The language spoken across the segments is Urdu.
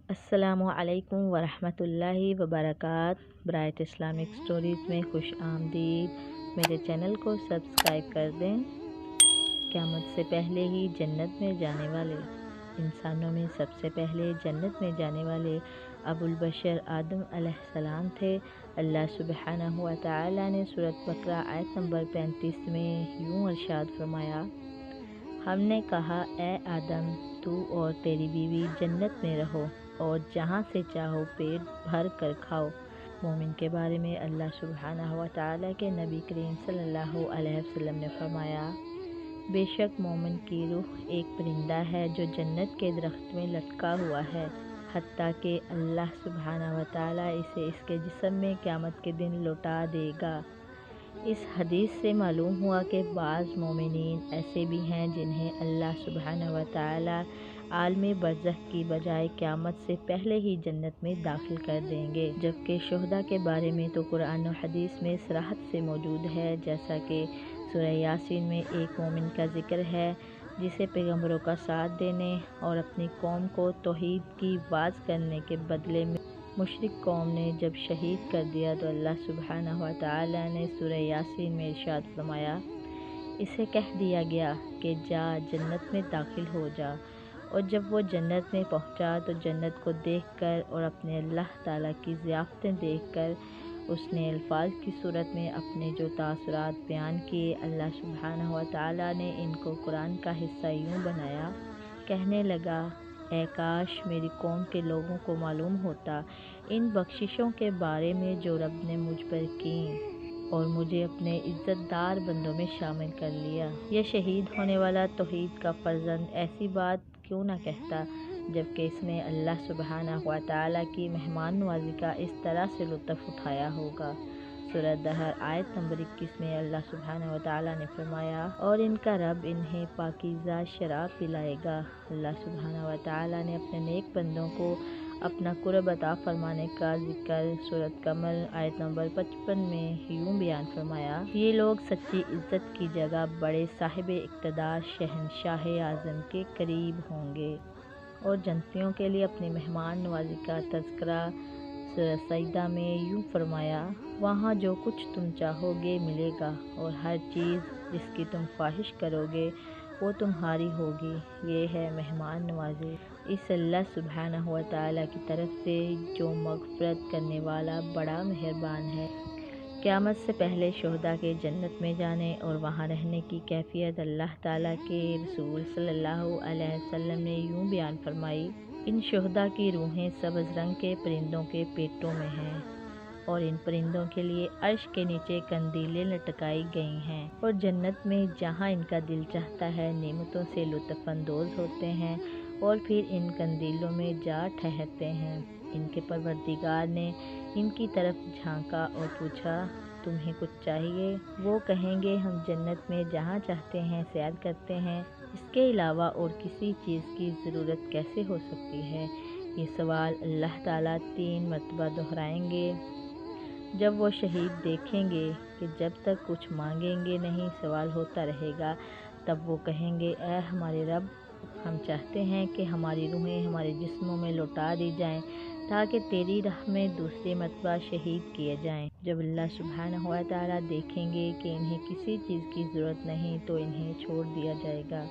السلام علیکم ورحمۃ اللہ وبرکاتہ۔ برائٹ اسلامک سٹوریز میں خوش آمدید۔ میرے چینل کو سبسکرائب کر دیں۔ قیامت سے پہلے ہی جنت میں جانے والے انسانوں میں سب سے پہلے جنت میں جانے والے ابو البشر آدم علیہ السلام تھے۔ اللہ سبحانہ و تعالی نے سورۃ بقرہ آیت نمبر 35 میں یوں ارشاد فرمایا، ہم نے کہا اے آدم تو اور تیری بیوی جنت میں رہو اور جہاں سے چاہو پیٹ بھر کر کھاؤ۔ مومن کے بارے میں اللہ سبحانہ و تعالی کے نبی کریم صلی اللہ علیہ وسلم نے فرمایا، بے شک مومن کی روح ایک پرندہ ہے جو جنت کے درخت میں لٹکا ہوا ہے، حتیٰ کہ اللہ سبحانہ و تعالی اسے اس کے جسم میں قیامت کے دن لوٹا دے گا۔ اس حدیث سے معلوم ہوا کہ بعض مومنین ایسے بھی ہیں جنہیں اللہ سبحانہ و تعالی عالم برزخ کی بجائے قیامت سے پہلے ہی جنت میں داخل کر دیں گے، جبکہ شہداء کے بارے میں تو قرآن و حدیث میں صراحت سے موجود ہے، جیسا کہ سورہ یاسین میں ایک مومن کا ذکر ہے جسے پیغمبروں کا ساتھ دینے اور اپنی قوم کو توحید کی واعظ کرنے کے بدلے میں مشرک قوم نے جب شہید کر دیا تو اللہ سبحانہ و تعالی نے سورہ یاسین میں ارشاد فرمایا، اسے کہہ دیا گیا کہ جا جنت میں داخل ہو جا، اور جب وہ جنت میں پہنچا تو جنت کو دیکھ کر اور اپنے اللہ تعالیٰ کی ضیافتیں دیکھ کر اس نے الفاظ کی صورت میں اپنے جو تاثرات بیان کیے، اللہ سبحانہ و تعالیٰ نے ان کو قرآن کا حصہ یوں بنایا، کہنے لگا، اے کاش میری قوم کے لوگوں کو معلوم ہوتا ان بخششوں کے بارے میں جو رب نے مجھ پر کیں اور مجھے اپنے عزت دار بندوں میں شامل کر لیا۔ یہ شہید ہونے والا توحید کا فرزند ایسی بات کیوں نہ کہتا جبکہ اس نے اللہ سبحانہ و تعالیٰ کی مہمان نوازی کا اس طرح سے لطف اٹھایا ہوگا۔ سورۃ دہر آیت نمبر 21 میں اللہ سبحانہ و تعالیٰ نے فرمایا، اور ان کا رب انہیں پاکیزہ شراب پلائے گا۔ اللہ سبحانہ و تعالیٰ نے اپنے نیک بندوں کو اپنا قرب عطا فرمانے کا ذکر سورۃ قمر آیت نمبر 55 میں یوں بیان فرمایا، یہ لوگ سچی عزت کی جگہ بڑے صاحب اقتدار شہنشاہ اعظم کے قریب ہوں گے۔ اور جنتیوں کے لیے اپنی مہمان نوازی کا تذکرہ سورۃ سجدہ میں یوں فرمایا، وہاں جو کچھ تم چاہو گے ملے گا اور ہر چیز جس کی تم خواہش کرو گے وہ تمہاری ہوگی، یہ ہے مہمان نوازی اس اللہ سبحانہ و تعالیٰ کی طرف سے جو مغفرت کرنے والا بڑا مہربان ہے۔ قیامت سے پہلے شہداء کے جنت میں جانے اور وہاں رہنے کی کیفیت اللہ تعالیٰ کے رسول صلی اللہ علیہ وسلم نے یوں بیان فرمائی، ان شہداء کی روحیں سبز رنگ کے پرندوں کے پیٹوں میں ہیں اور ان پرندوں کے لیے عرش کے نیچے قندیلیں لٹکائی گئی ہیں، اور جنت میں جہاں ان کا دل چاہتا ہے نعمتوں سے لطف اندوز ہوتے ہیں اور پھر ان قندیلوں میں جا ٹھہرتے ہیں۔ ان کے پروردگار نے ان کی طرف جھانکا اور پوچھا، تمہیں کچھ چاہیے؟ وہ کہیں گے، ہم جنت میں جہاں چاہتے ہیں سیر کرتے ہیں، اس کے علاوہ اور کسی چیز کی ضرورت کیسے ہو سکتی ہے؟ یہ سوال اللہ تعالیٰ 3 مرتبہ دہرائیں گے۔ جب وہ شہید دیکھیں گے کہ جب تک کچھ مانگیں گے نہیں سوال ہوتا رہے گا، تب وہ کہیں گے، اے ہمارے رب، ہم چاہتے ہیں کہ ہماری روحیں ہمارے جسموں میں لوٹا دی جائیں تاکہ تیری راہ میں دوسری مرتبہ شہید کیے جائیں۔ جب اللہ سبحانہ و تعالیٰ دیکھیں گے کہ انہیں کسی چیز کی ضرورت نہیں تو انہیں چھوڑ دیا جائے گا۔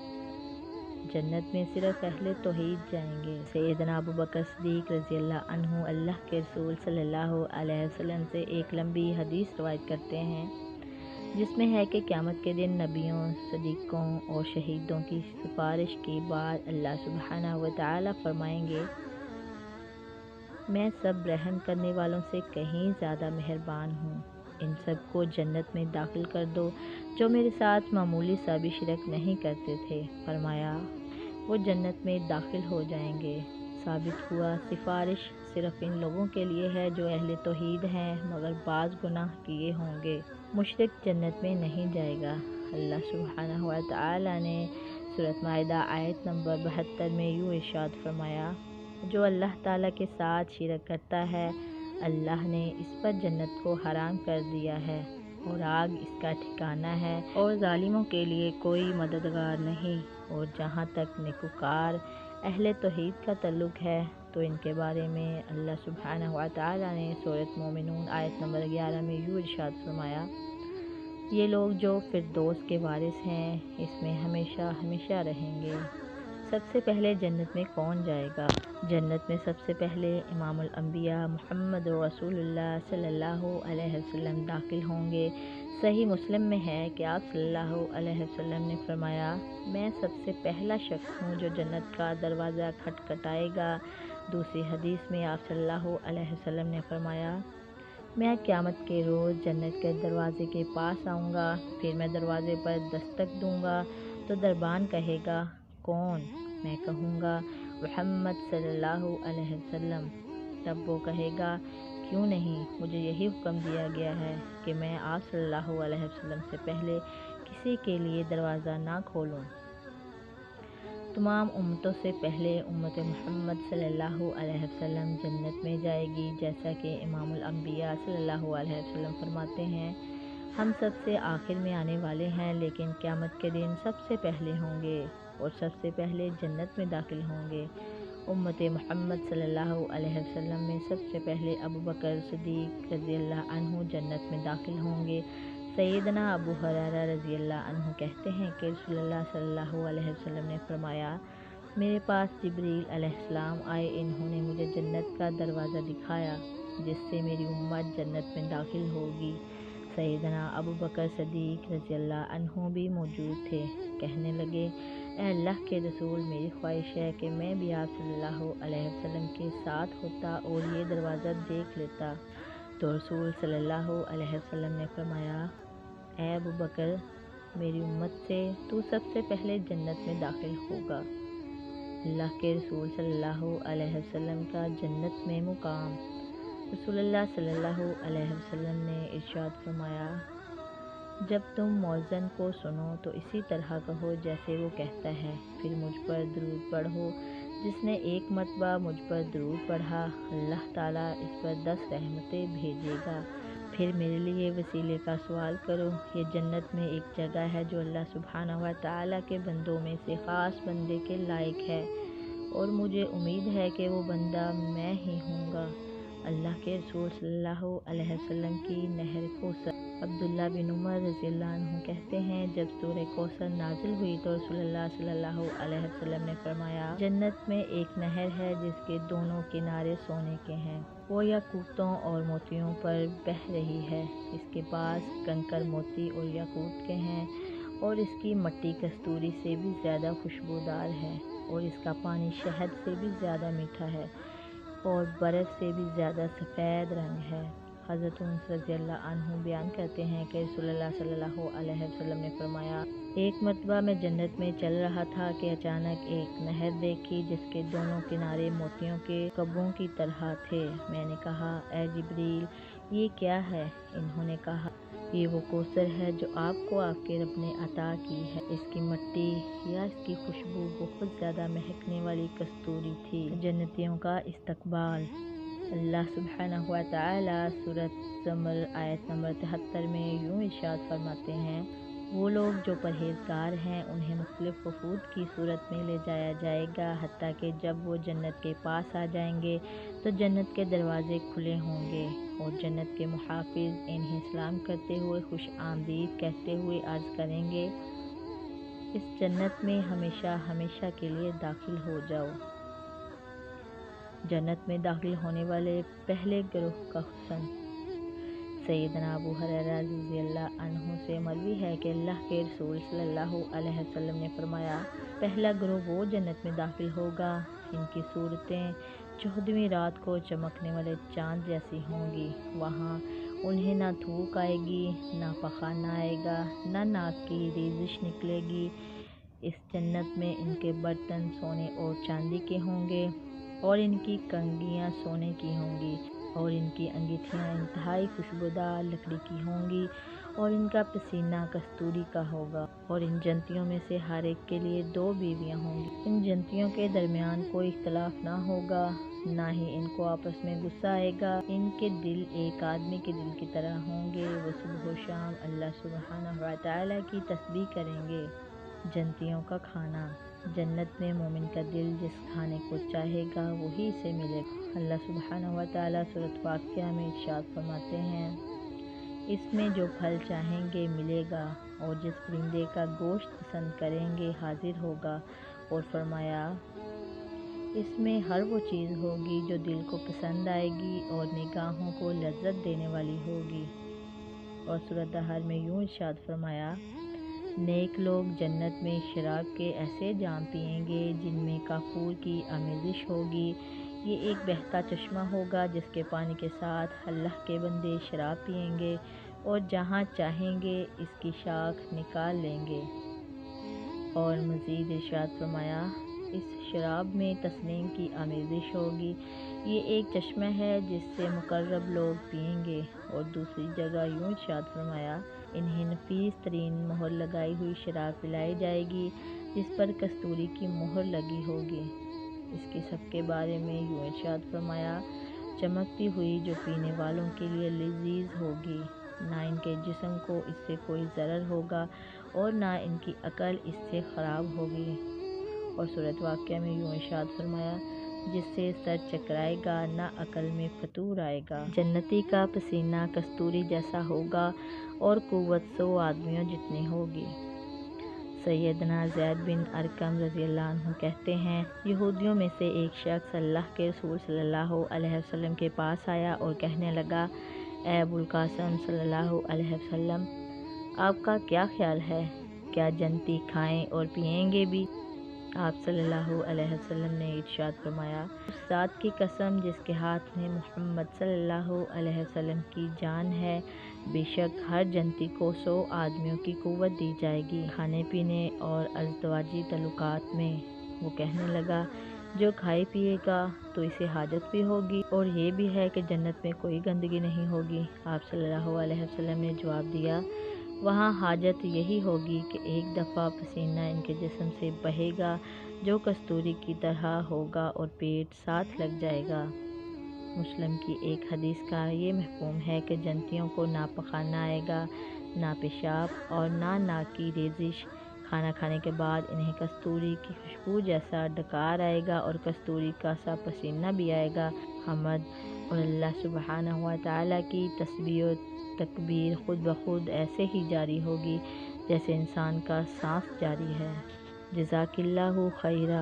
جنت میں صرف اہل توحید جائیں گے۔ سیدنا ابو بکر صدیق رضی اللہ عنہ اللہ کے رسول صلی اللہ علیہ وسلم سے ایک لمبی حدیث روایت کرتے ہیں جس میں ہے کہ قیامت کے دن نبیوں، صدیقوں اور شہیدوں کی سفارش کے بعد اللہ سبحانہ و تعالیٰ فرمائیں گے، میں سب رحم کرنے والوں سے کہیں زیادہ مہربان ہوں، ان سب کو جنت میں داخل کر دو جو میرے ساتھ معمولی سا بھی شرک نہیں کرتے تھے۔ فرمایا وہ جنت میں داخل ہو جائیں گے۔ ثابت ہوا سفارش صرف ان لوگوں کے لیے ہے جو اہل توحید ہیں، مگر بعض گناہ کیے ہوں گے۔ مشرک جنت میں نہیں جائے گا۔ اللہ سبحانہ و تعالیٰ نے سورۃ مائدہ آیت نمبر 72 میں یوں ارشاد فرمایا، جو اللہ تعالیٰ کے ساتھ شرک کرتا ہے اللہ نے اس پر جنت کو حرام کر دیا ہے اور آگ اس کا ٹھکانہ ہے، اور ظالموں کے لیے کوئی مددگار نہیں۔ اور جہاں تک نیکوکار اہل توحید کا تعلق ہے تو ان کے بارے میں اللہ سبحانہ و تعالیٰ نے سورۃ مومنون آیت نمبر 11 میں یوں ارشاد فرمایا، یہ لوگ جو فردوس کے وارث ہیں اس میں ہمیشہ ہمیشہ رہیں گے۔ سب سے پہلے جنت میں کون جائے گا؟ جنت میں سب سے پہلے امام الانبیاء محمد رسول اللہ صلی اللہ علیہ وسلم داخل ہوں گے۔ صحیح مسلم میں ہے کہ آپ صلی اللہ علیہ وسلم نے فرمایا، میں سب سے پہلا شخص ہوں جو جنت کا دروازہ کھٹکھٹائے گا۔ دوسری حدیث میں آپ صلی اللہ علیہ وسلم نے فرمایا، میں قیامت کے روز جنت کے دروازے کے پاس آؤں گا، پھر میں دروازے پر دستک دوں گا تو دربان کہے گا، کون؟ میں کہوں گا، محمد صلی اللہ علیہ وسلم۔ تب وہ کہے گا، کیوں نہیں، مجھے یہی حکم دیا گیا ہے کہ میں آپ صلی اللہ علیہ وسلم سے پہلے کسی کے لیے دروازہ نہ کھولوں۔ تمام امتوں سے پہلے امت محمد صلی اللہ علیہ وسلم جنت میں جائے گی، جیسا کہ امام الانبیاء صلی اللہ علیہ وسلم فرماتے ہیں، ہم سب سے آخر میں آنے والے ہیں لیکن قیامت کے دن سب سے پہلے ہوں گے اور سب سے پہلے جنت میں داخل ہوں گے۔ امت محمد صلی اللہ علیہ وسلم میں سب سے پہلے ابوبکر صدیق رضی اللہ عنہ جنت میں داخل ہوں گے۔ سیدنا ابو ہریرہ رضی اللہ عنہ کہتے ہیں کہ رسول اللہ صلی اللہ علیہ وسلم نے فرمایا، میرے پاس جبریل علیہ السلام آئے، انہوں نے مجھے جنت کا دروازہ دکھایا جس سے میری امت جنت میں داخل ہوگی۔ سیدنا ابوبکر صدیق رضی اللہ عنہ بھی موجود تھے، کہنے لگے، اے اللہ کے رسول، میری خواہش ہے کہ میں بھی آپ صلی اللہ علیہ وسلم کے ساتھ ہوتا اور یہ دروازہ دیکھ لیتا۔ تو رسول صلی اللہ علیہ وسلم نے فرمایا، اے ابوبکر، میری امت سے تو سب سے پہلے جنت میں داخل ہوگا۔ اللہ کے رسول صلی اللہ علیہ وسلم کا جنت میں مقام۔ رسول اللہ صلی اللہ علیہ وسلم نے ارشاد فرمایا، جب تم مؤذن کو سنو تو اسی طرح کہو جیسے وہ کہتا ہے، پھر مجھ پر درود پڑھو۔ جس نے ایک مرتبہ مجھ پر درود پڑھا، اللہ تعالیٰ اس پر 10 رحمتیں بھیجے گا۔ پھر میرے لیے وسیلے کا سوال کرو۔ یہ جنت میں ایک جگہ ہے جو اللہ سبحانہ و تعالیٰ کے بندوں میں سے خاص بندے کے لائق ہے اور مجھے امید ہے کہ وہ بندہ میں ہی ہوں گا۔ اللہ کے رسول صلی اللہ علیہ وسلم کی نہر کوثر۔ عبداللہ بن عمر رضی اللہ عنہ کہتے ہیں، جب سورہ کوثر نازل ہوئی تو رسول اللہ صلی اللہ علیہ وسلم نے فرمایا، جنت میں ایک نہر ہے جس کے دونوں کنارے سونے کے ہیں، وہ یاقوتوں اور موتیوں پر بہہ رہی ہے، اس کے پاس کنکر موتی اور یاقوت کے ہیں اور اس کی مٹی کستوری سے بھی زیادہ خوشبودار ہے اور اس کا پانی شہد سے بھی زیادہ میٹھا ہے اور برف سے بھی زیادہ سفید رنگ ہے۔ حضرت انس رضی اللہ عنہ بیان کرتے ہیں کہ رسول اللہ صلی اللہ علیہ وسلم نے فرمایا، ایک مرتبہ میں جنت میں چل رہا تھا کہ اچانک ایک نہر دیکھی جس کے دونوں کنارے موتیوں کے کبوں کی طرح تھے۔ میں نے کہا، اے جبریل، یہ کیا ہے؟ انہوں نے کہا، یہ وہ کوثر ہے جو آپ کو آپ کے رب نے عطا کی ہے۔ اس کی مٹی یا اس کی خوشبو بہت زیادہ مہکنے والی کستوری تھی۔ جنتیوں کا استقبال۔ اللہ سبحانہ و تعالیٰ سورۃ زمر آیت نمبر 73 میں یوں ارشاد فرماتے ہیں، وہ لوگ جو پرہیزگار ہیں انہیں مختلف وفود کی صورت میں لے جایا جائے گا، حتیٰ کہ جب وہ جنت کے پاس آ جائیں گے تو جنت کے دروازے کھلے ہوں گے اور جنت کے محافظ انہیں سلام کرتے ہوئے خوش آمدید کہتے ہوئے عرض کریں گے، اس جنت میں ہمیشہ ہمیشہ کے لیے داخل ہو جاؤ۔ جنت میں داخل ہونے والے پہلے گروہ کا حسن۔ سیدنا ابو ہریرہ رضی اللہ عنہ سے مروی ہے کہ اللہ کے رسول صلی اللہ علیہ وسلم نے فرمایا، پہلا گروہ وہ جنت میں داخل ہوگا، ان کی صورتیں 14ویں رات کو چمکنے والے چاند جیسی ہوں گی۔ وہاں انہیں نہ تھوک آئے گی، نہ پخانہ آئے گا، نہ ناک کی ریزش نکلے گی۔ اس جنت میں ان کے برتن سونے اور چاندی کے ہوں گے اور ان کی کنگھیاں سونے کی ہوں گی اور ان کی انگیٹھیاں انتہائی خوشبودار لکڑی کی ہوں گی اور ان کا پسینہ کستوری کا ہوگا اور ان جنتیوں میں سے ہر ایک کے لیے 2 بیویاں ہوں گی۔ ان جنتیوں کے درمیان کوئی اختلاف نہ ہوگا، نہ ہی ان کو آپس میں غصہ آئے گا۔ ان کے دل ایک آدمی کے دل کی طرح ہوں گے، وہ صبح و شام اللہ سبحانہ و تعالیٰ کی تسبیح کریں گے۔ جنتیوں کا کھانا۔ جنت میں مومن کا دل جس کھانے کو چاہے گا وہی اسے ملے گا۔ اللہ سبحانہ و تعالیٰ سورۃ واقعہ میں ارشاد فرماتے ہیں، اس میں جو پھل چاہیں گے ملے گا، اور جس پرندے کا گوشت پسند کریں گے حاضر ہوگا، اور فرمایا اس میں ہر وہ چیز ہوگی جو دل کو پسند آئے گی اور نگاہوں کو لذت دینے والی ہوگی۔ اور سورۃ دہر میں یوں ارشاد فرمایا، نیک لوگ جنت میں شراب کے ایسے جام پئیں گے جن میں کافور کی آمیزش ہوگی۔ یہ ایک بہتا چشمہ ہوگا جس کے پانی کے ساتھ اللہ کے بندے شراب پئیں گے اور جہاں چاہیں گے اس کی شاخ نکال لیں گے۔ اور مزید ارشاد فرمایا، اس شراب میں تسنیم کی آمیزش ہوگی۔ یہ ایک چشمہ ہے جس سے مقرب لوگ پئیں گے۔ اور دوسری جگہ یوں ارشاد فرمایا، انہیں نفیس ترین مہر لگائی ہوئی شراب پلائی جائے گی جس پر کستوری کی مہر لگی ہوگی۔ اس کی سب کے بارے میں یوں ارشاد فرمایا، چمکتی ہوئی جو پینے والوں کے لیے لذیذ ہوگی، نہ ان کے جسم کو اس سے کوئی ضرر ہوگا اور نہ ان کی عقل اس سے خراب ہوگی۔ اور سورۃ واقعہ میں یوں ارشاد فرمایا، جس سے سر چکرائے گا نہ عقل میں فطور آئے گا۔ جنتی کا پسینہ کستوری جیسا ہوگا اور قوت 100 آدمیوں جتنی ہوگی۔ سیدنا زید بن ارقم رضی اللہ عنہ کہتے ہیں، یہودیوں میں سے ایک شخص اللہ کے رسول صلی اللہ علیہ وسلم کے پاس آیا اور کہنے لگا، اے ابو القاسم صلی اللہ علیہ وسلم، آپ کا کیا خیال ہے؟ کیا جنتی کھائیں اور پئیں گے بھی؟ آپ صلی اللہ علیہ وسلم نے ارشاد فرمایا، اس ذات کی قسم جس کے ہاتھ میں محمد صلی اللہ علیہ وسلم کی جان ہے، بے شک ہر جنتی کو 100 آدمیوں کی قوت دی جائے گی کھانے پینے اور ازدواجی تعلقات میں۔ وہ کہنے لگا، جو کھائے پیے گا تو اسے حاجت بھی ہوگی، اور یہ بھی ہے کہ جنت میں کوئی گندگی نہیں ہوگی۔ آپ صلی اللہ علیہ وسلم نے جواب دیا، وہاں حاجت یہی ہوگی کہ ایک دفعہ پسینہ ان کے جسم سے بہے گا جو کستوری کی طرح ہوگا اور پیٹ ساتھ لگ جائے گا۔ مسلم کی ایک حدیث کا یہ مفہوم ہے کہ جنتیوں کو نہ پخانہ آئے گا، نہ پیشاب اور نہ ناک کی ریزش۔ کھانا کھانے کے بعد انہیں کستوری کی خوشبو جیسا ڈکار آئے گا اور کستوری کا سا پسینہ بھی آئے گا۔ حمد اور اللہ سبحانہ و تعالیٰ کی تسبیح و تکبیر خود بخود ایسے ہی جاری ہوگی جیسے انسان کا سانس جاری ہے۔ جزاک اللہ خیرا۔